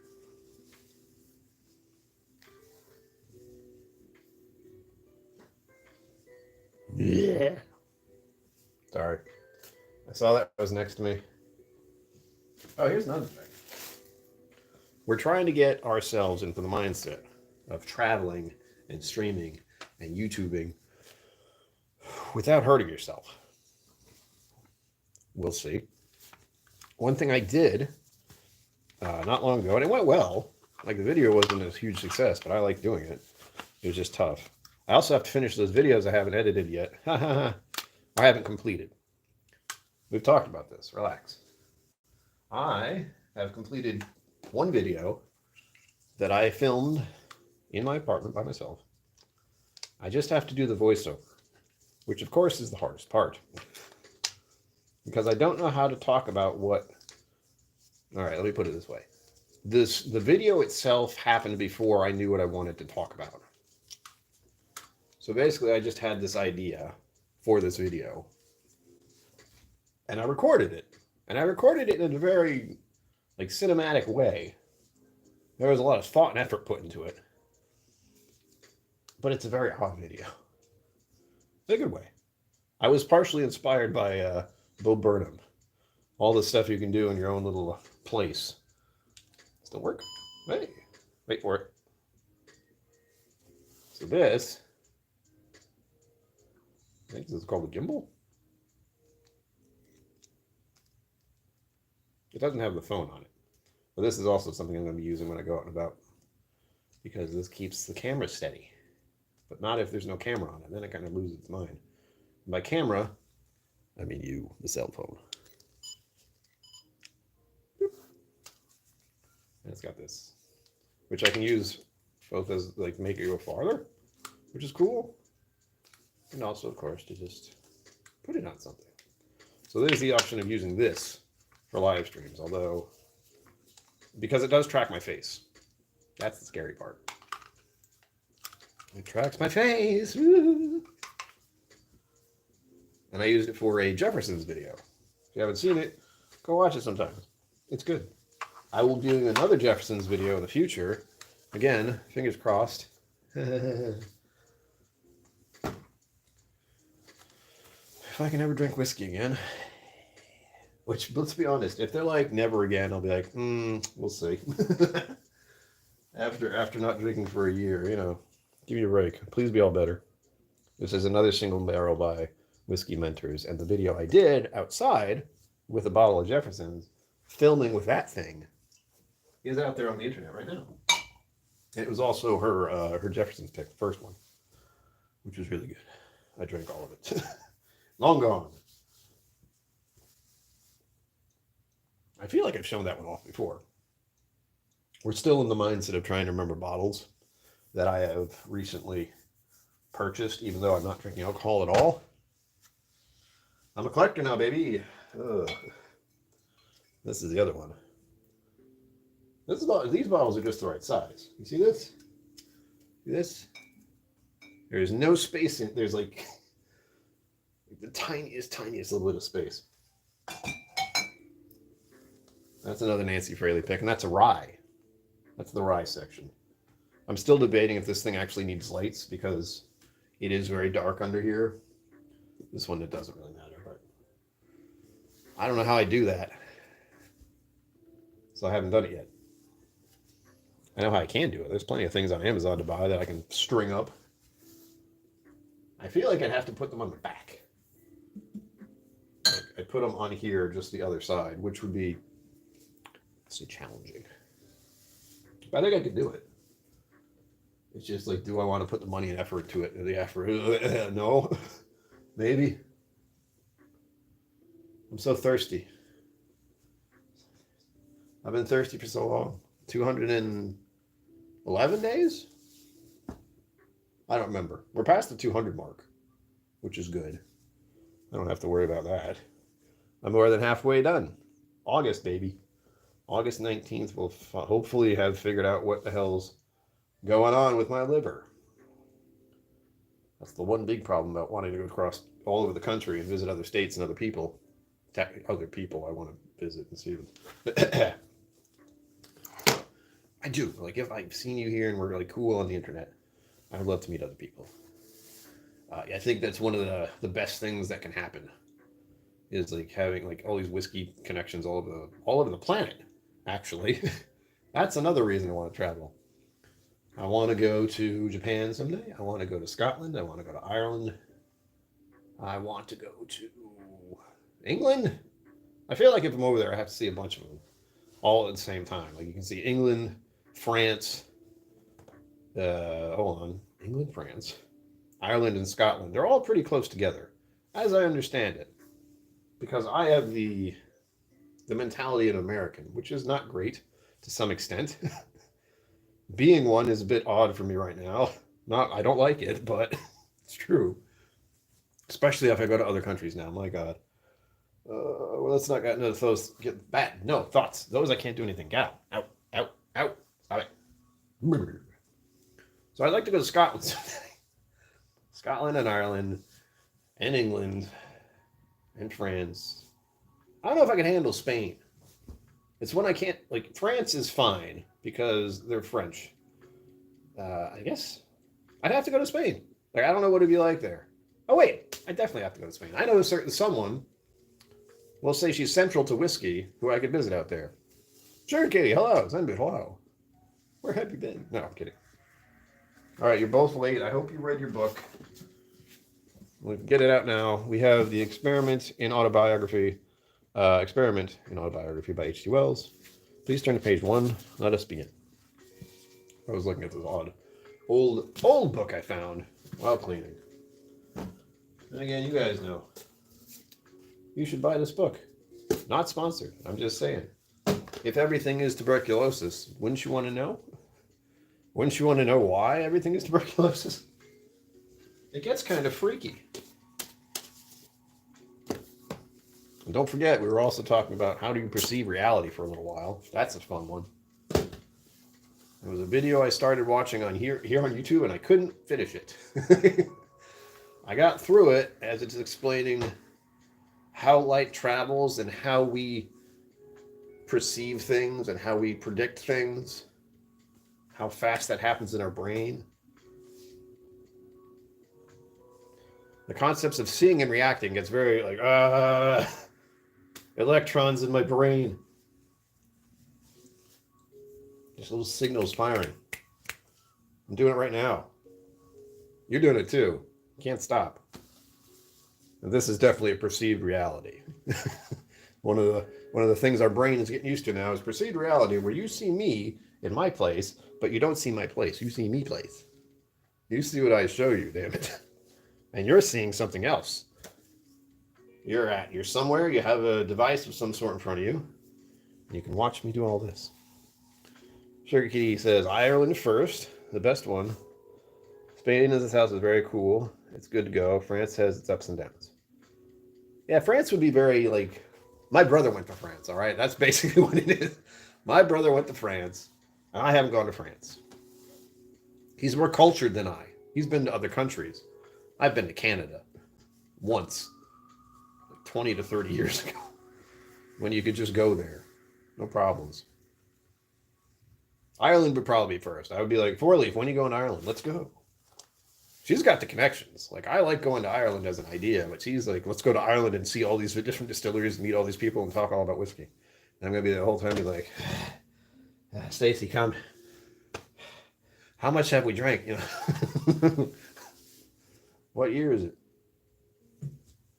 Yeah. Sorry. I saw that was next to me. Oh, here's another thing. We're trying to get ourselves into the mindset of traveling and streaming and YouTubing without hurting yourself. We'll see. One thing I did not long ago, and it went well. Like, the video wasn't a huge success, but I like doing it. It was just tough. I also have to finish those videos I haven't edited yet. I haven't completed. We've talked about this. Relax. I have completed one video that I filmed in my apartment by myself. I just have to do the voiceover, which of course is the hardest part, because I don't know how to talk about what. All right, let me put it this way. The video itself happened before I knew what I wanted to talk about. So basically, I just had this idea for this video, and I recorded it. And I recorded it in a very, like, cinematic way. There was a lot of thought and effort put into it. But it's a very odd video. In a good way. I was partially inspired by Bo Burnham. All the stuff you can do in your own little place. Still work? Hey, wait for it. So this, I think this is called a gimbal. It doesn't have the phone on it. But this is also something I'm going to be using when I go out and about, because this keeps the camera steady. But not if there's no camera on it. Then it kind of loses its mind. And by camera, I mean you, the cell phone. Boop. And it's got this, which I can use both as, like, make it go farther, which is cool. And also, of course, to just put it on something. So there's the option of using this for live streams, although, because it does track my face. That's the scary part. It tracks my face. Woo! And I used it for a Jeffersons video. If you haven't seen it, go watch it sometime. It's good. I will be doing another Jeffersons video in the future. Again, fingers crossed. If I can ever drink whiskey again. Which, let's be honest, if they're like never again, I'll be like, we'll see. After not drinking for a year, you know, give me a break. Please be all better. This is another single barrel by Whiskey Mentors, and the video I did outside with a bottle of Jefferson's, filming with that thing, is out there on the internet right now. And it was also her Jefferson's pick, the first one, which was really good. I drank all of it. Long gone. I feel like I've shown that one off before. We're still in the mindset of trying to remember bottles that I have recently purchased, even though I'm not drinking alcohol at all. I'm a collector now, baby. Ugh. This is the other one. These bottles are just the right size. You see this? See this? There's no space in. There's like the tiniest little bit of space. That's another Nancy Fraley pick, and that's a rye. That's the rye section. I'm still debating if this thing actually needs lights, because it is very dark under here. This one, it doesn't really matter, but I don't know how I do that. So I haven't done it yet. I know how I can do it. There's plenty of things on Amazon to buy that I can string up. I feel like I'd have to put them on the back. Like, I'd put them on here, just the other side, which would be say challenging. But I think I could do it. It's just like, do I want to put the money and effort to it? The effort, no, maybe. I'm so thirsty. I've been thirsty for so long. 211 days? I don't remember. We're past the 200 mark, which is good. I don't have to worry about that. I'm more than halfway done. August, baby. August 19th, we'll hopefully have figured out what the hell's going on with my liver. That's the one big problem about wanting to go across all over the country and visit other states and other people. Other people I want to visit and see them. I do. Like, if I've seen you here and we're like cool on the internet, I'd love to meet other people. I think that's one of the best things that can happen is like having like all these whiskey connections all over the planet. Actually, that's another reason I want to travel. I want to go to Japan someday. I want to go to Scotland. I want to go to Ireland. I want to go to England. I feel like if I'm over there, I have to see a bunch of them all at the same time. Like you can see England, France. England, France, Ireland, and Scotland. They're all pretty close together, as I understand it, because I have the mentality of an American, which is not great to some extent. Being one is a bit odd for me right now. I don't like it, but it's true. Especially if I go to other countries now. My God. Well, let's not get into those. Get bad. No thoughts. Those I can't do anything. Get out. Out. Out. Stop it. So I'd like to go to Scotland someday. Scotland and Ireland and England and France. I don't know if I can handle Spain. It's when I can't, like, France is fine because they're French. I guess I'd have to go to Spain. Like, I don't know what it'd be like there. Oh, wait, I definitely have to go to Spain. I know a certain someone, we'll say she's central to whiskey, who I could visit out there. Sure, Katie, hello. Zenbit, hello. Where have you been? No, I'm kidding. All right, you're both late. I hope you read your book. We'll get it out now. We have the Experiment in Autobiography by H.G. Wells. Please turn to page 1. Let us begin. I was looking at this old book I found while cleaning. And again, you guys know. You should buy this book. Not sponsored. I'm just saying. If everything is tuberculosis, wouldn't you want to know? Wouldn't you want to know why everything is tuberculosis? It gets kind of freaky. And don't forget, we were also talking about how do you perceive reality for a little while. That's a fun one. There was a video I started watching on here on YouTube, and I couldn't finish it. I got through it as it's explaining how light travels and how we perceive things and how we predict things. How fast that happens in our brain. The concepts of seeing and reacting gets very like, electrons in my brain. Just little signals firing. I'm doing it right now. You're doing it too. You can't stop. And this is definitely a perceived reality. One of the things our brain is getting used to now is perceived reality, where you see me in my place, but you don't see my place. You see me place. You see what I show you, damn it. And you're seeing something else. You're somewhere, you have a device of some sort in front of you, and you can watch me do all this. Sugar Kitty says, Ireland first, the best one. Spain in this house is very cool. It's good to go. France has its ups and downs. Yeah, France would be very, like, my brother went to France, all right? That's basically what it is. My brother went to France. I haven't gone to France. He's more cultured than I. He's been to other countries. I've been to Canada once, like 20 to 30 years ago, when you could just go there. No problems. Ireland would probably be first. I would be like, Four Leaf, when you go to Ireland? Let's go. She's got the connections. Like, I like going to Ireland as an idea, but she's like, let's go to Ireland and see all these different distilleries, meet all these people, and talk all about whiskey. And I'm going to be the whole time be like, Stacy, come. How much have we drank? You know, what year is it?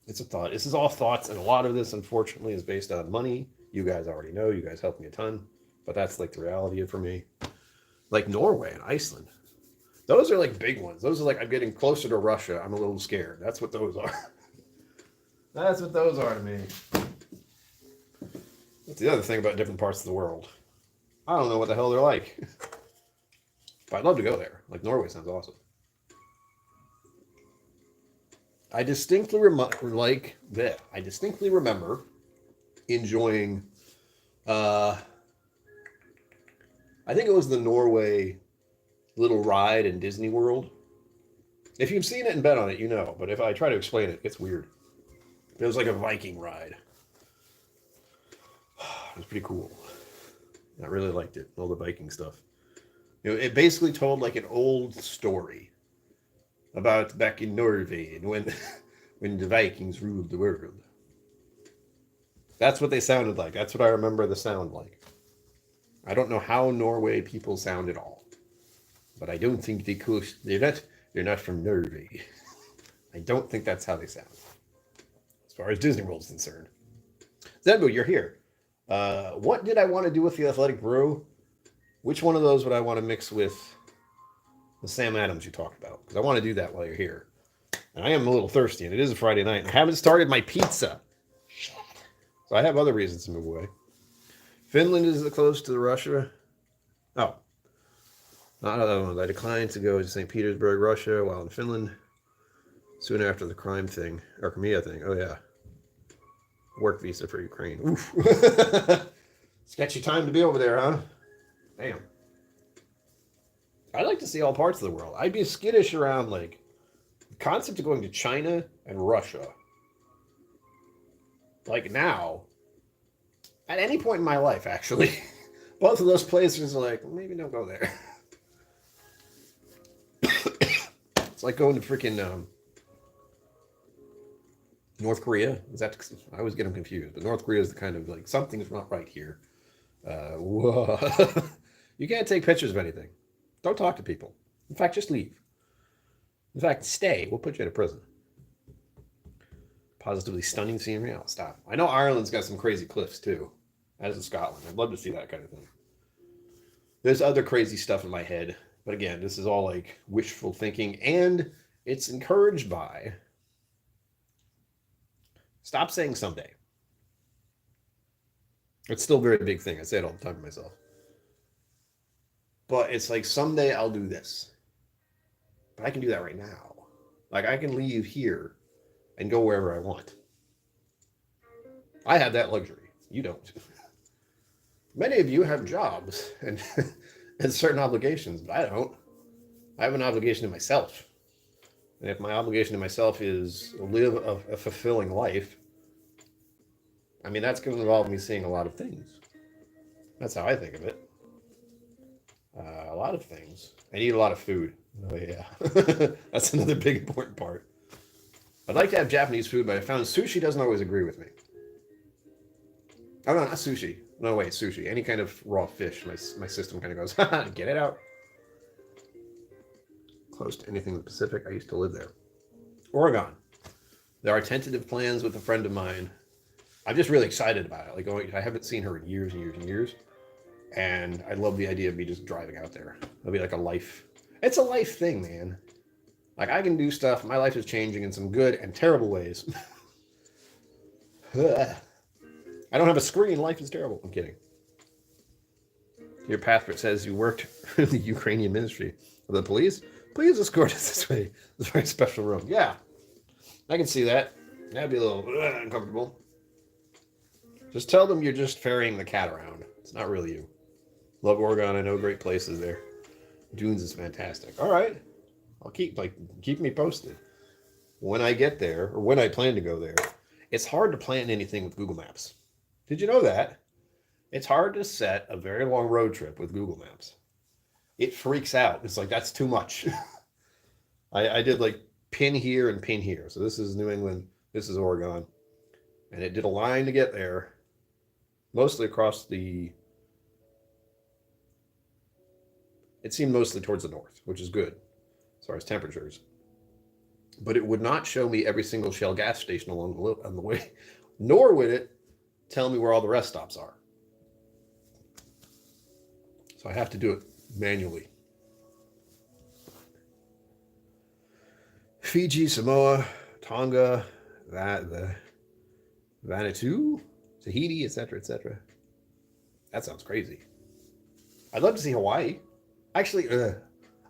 It's a thought. This is all thoughts, and a lot of this, unfortunately, is based on money. You guys already know. You guys helped me a ton. but that's like the reality for me. Like Norway and Iceland. Those are like big ones. Those are like, I'm getting closer to Russia. I'm a little scared. That's what those are. That's what those are to me. That's the other thing about different parts of the world. I don't know what the hell they're like. But I'd love to go there. Like Norway sounds awesome. I distinctly remember enjoying I think it was the Norway little ride in Disney World. If you've seen it and been on it, you know. But if I try to explain it, it gets weird. It was like a Viking ride. It was pretty cool. I really liked it, all the Viking stuff. You know, it basically told like an old story about back in Norway and when the Vikings ruled the world. That's what they sounded like. That's what I remember the sound like. I don't know how Norway people sound at all, but I don't think they could. They're not from Norway. I don't think that's how they sound, as far as Disney World is concerned. Zenbu, you're here. What did I want to do with the Athletic Brew? Which one of those would I want to mix with the Sam Adams you talked about? Because I want to do that while you're here. And I am a little thirsty, and it is a Friday night, and I haven't started my pizza. Shit. So I have other reasons to move away. Finland is close to Russia. Oh. I declined to go to St. Petersburg, Russia, while in Finland soon after the crime thing, or Crimea thing. Oh, yeah. Work visa for Ukraine. Oof. Sketchy time to be over there, huh? Damn. I'd like to see all parts of the world. I'd be skittish around, like, the concept of going to China and Russia. Like, now, at any point in my life, actually, both of those places are like, maybe don't go there. It's like going to freaking North Korea. Is that? I always get them confused. But North Korea is the kind of like, something's not right here. Whoa. You can't take pictures of anything. Don't talk to people. In fact, just leave. In fact, stay. We'll put you in a prison. Positively stunning scenery. I'll stop. I know Ireland's got some crazy cliffs too, as in Scotland. I'd love to see that kind of thing. There's other crazy stuff in my head, but again, this is all like wishful thinking, and it's encouraged by. Stop saying someday. It's still a very big thing. I say it all the time to myself. But it's like, someday I'll do this. But I can do that right now. Like, I can leave here and go wherever I want. I have that luxury. You don't. Many of you have jobs and, and certain obligations, but I don't. I have an obligation to myself. And if my obligation to myself is live a fulfilling life, I mean, that's going to involve me seeing a lot of things. That's how I think of it. A lot of things. I need a lot of food. Oh, yeah. That's another big important part. I'd like to have Japanese food, but I found sushi doesn't always agree with me. Oh, no, not sushi. No, wait, sushi. Any kind of raw fish. My system kind of goes, get it out. Close to anything in the Pacific. I used to live there. Oregon. There are tentative plans with a friend of mine. I'm just really excited about it. Like, I haven't seen her in years and years and years. And I love the idea of me just driving out there. It'll be like a life. It's a life thing, man. Like, I can do stuff. My life is changing in some good and terrible ways. I don't have a screen. Life is terrible. I'm kidding. Your passport says you worked for the Ukrainian ministry of the police. Please escort us this way. It's a very special room. Yeah, I can see that. That'd be a little uncomfortable. Just tell them you're just ferrying the cat around. It's not really you. Love Oregon. I know great places there. Dunes is fantastic. All right. I'll keep me posted. When I get there, or when I plan to go there, it's hard to plan anything with Google Maps. Did you know that? It's hard to set a very long road trip with Google Maps. It freaks out. It's like, that's too much. I did like pin here and pin here. So this is New England. This is Oregon. And it did a line to get there. Mostly across the... It seemed mostly towards the north, which is good as far as temperatures. But it would not show me every single Shell gas station on the way, nor would it tell me where all the rest stops are. So I have to do it manually. Fiji, Samoa, Tonga, Vanuatu, Tahiti, etc., etc. That sounds crazy. I'd love to see Hawaii. Actually,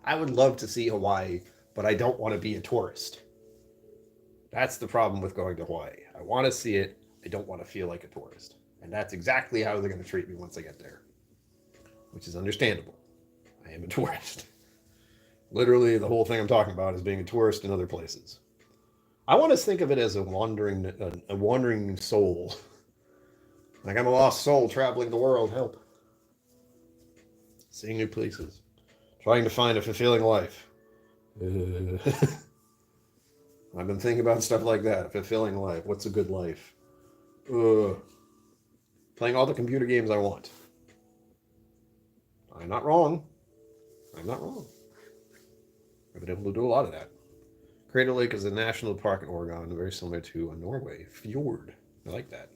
I would love to see Hawaii, but I don't want to be a tourist. That's the problem with going to Hawaii. I want to see it. I don't want to feel like a tourist. And that's exactly how they're going to treat me once I get there, which is understandable. I am a tourist. Literally, the whole thing I'm talking about is being a tourist in other places. I want to think of it as a wandering soul. Like I'm a lost soul traveling the world. Help. Seeing new places. Trying to find a fulfilling life. I've been thinking about stuff like that. Fulfilling life. What's a good life? Playing all the computer games I want. I'm not wrong. I'm not wrong. I've been able to do a lot of that. Crater Lake is a national park in Oregon, very similar to a Norway fjord. I like that.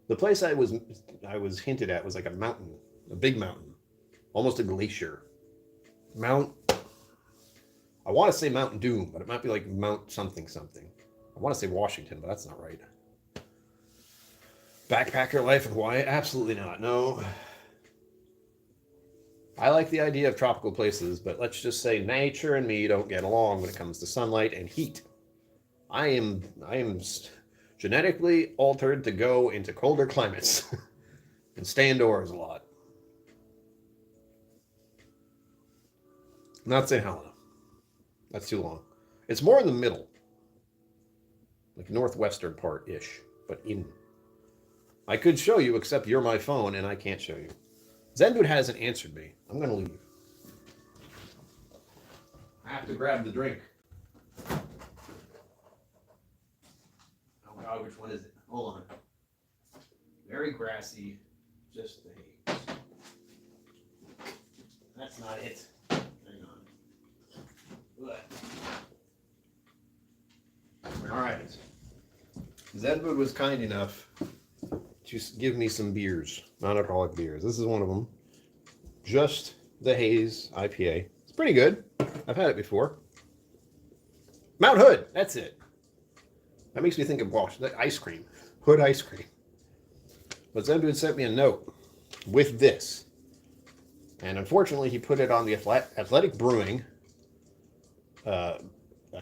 The place I was hinted at was like a mountain, a big mountain, almost a glacier. I want to say Mountain Doom, but it might be like Mount something something. I want to say Washington, but that's not right. Backpacker life in Hawaii? Absolutely not. No. I like the idea of tropical places, but let's just say nature and me don't get along when it comes to sunlight and heat. I am genetically altered to go into colder climates and stay indoors a lot. Not St. Helena. That's too long. It's more in the middle. Like northwestern part-ish, but in. I could show you, except you're my phone and I can't show you. Zendude hasn't answered me. I'm going to leave. I have to grab the drink. Oh God, which one is it? Hold on. Very grassy. Just the haze. That's not it. Hang on. All right. Zenwood was kind enough to give me some beers, non-alcoholic beers. This is one of them. Just the Haze IPA. It's pretty good. I've had it before. Mount Hood. That's it. That makes me think of ice cream. Hood ice cream. But Zenwood sent me a note with this. And unfortunately, he put it on the Athletic Brewing a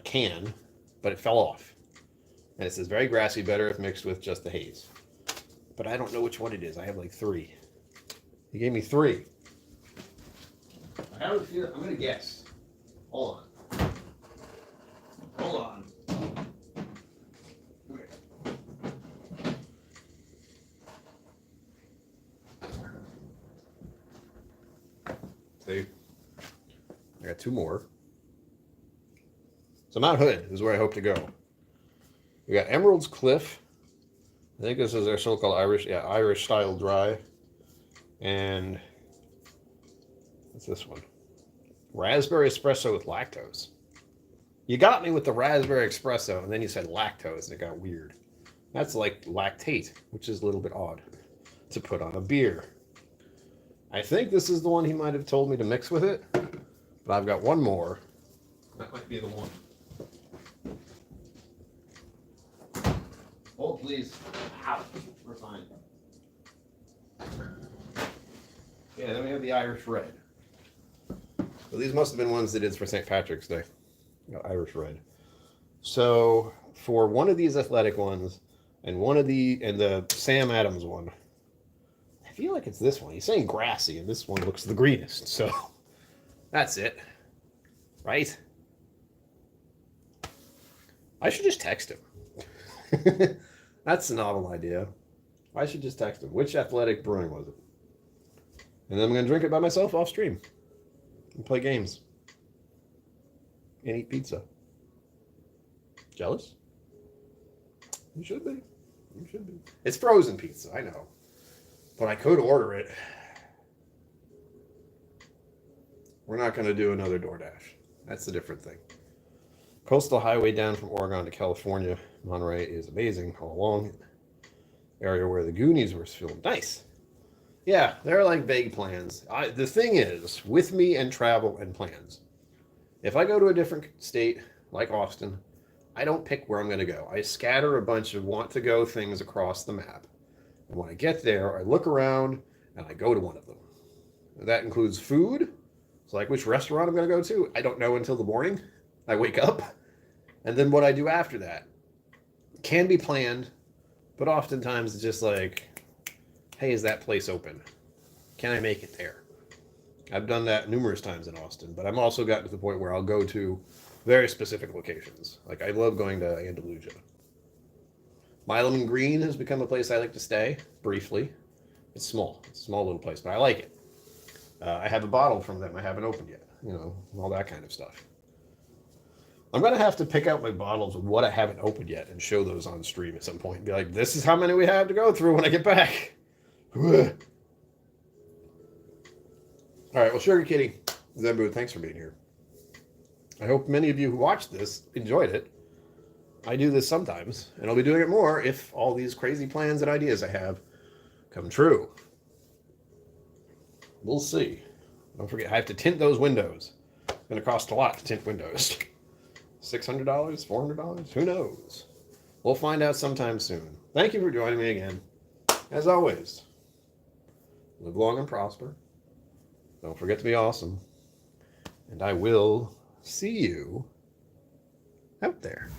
can, but it fell off. And it says, very grassy, better if mixed with just the haze. But I don't know which one it is. I have like 3. He gave me 3. I have a feeling, I'm going to guess. Hold on. Hold on. Okay. See? I got 2 more. So Mount Hood is where I hope to go. We got Emerald's Cliff. I think this is their so-called Irish style dry. And what's this one? Raspberry espresso with lactose. You got me with the raspberry espresso, and then you said lactose, and it got weird. That's like lactate, which is a little bit odd to put on a beer. I think this is the one he might have told me to mix with it, but I've got one more. That might be the one. Hold, please. Ow. We're fine. Yeah, then we have the Irish Red. So these must have been ones they did for St. Patrick's Day. Irish Red. So for one of these athletic ones and the Sam Adams one, I feel like it's this one. He's saying grassy, and this one looks the greenest. So that's it. Right? I should just text him. That's a novel idea. I should just text him. Which athletic brewing was it? And then I'm going to drink it by myself off stream. And play games. And eat pizza. Jealous? You should be. You should be. It's frozen pizza, I know. But I could order it. We're not going to do another DoorDash. That's a different thing. Coastal highway down from Oregon to California, Monterey, is amazing all along. Area where the Goonies were filmed. Nice. Yeah, they're like vague plans. The thing is, with me and travel and plans, if I go to a different state, like Austin, I don't pick where I'm going to go. I scatter a bunch of want to go things across the map. And when I get there, I look around and I go to one of them. That includes food. So, like which restaurant I'm going to go to, I don't know until the morning. I wake up. And then what I do after that can be planned, but oftentimes it's just like, hey, is that place open? Can I make it there? I've done that numerous times in Austin, but I'm also gotten to the point where I'll go to very specific locations. Like I love going to Andalusia. Milam and Green has become a place I like to stay briefly. It's small. It's a small little place, but I like it. I have a bottle from them I haven't opened yet. You know, all that kind of stuff. I'm going to have to pick out my bottles of what I haven't opened yet and show those on stream at some point. And be like, this is how many we have to go through when I get back. All right, well, Sugar Kitty, Zembu, thanks for being here. I hope many of you who watched this enjoyed it. I do this sometimes, and I'll be doing it more if all these crazy plans and ideas I have come true. We'll see. Don't forget, I have to tint those windows. It's going to cost a lot to tint windows. $600? $400? Who knows? We'll find out sometime soon. Thank you for joining me again. As always, live long and prosper. Don't forget to be awesome. And I will see you out there.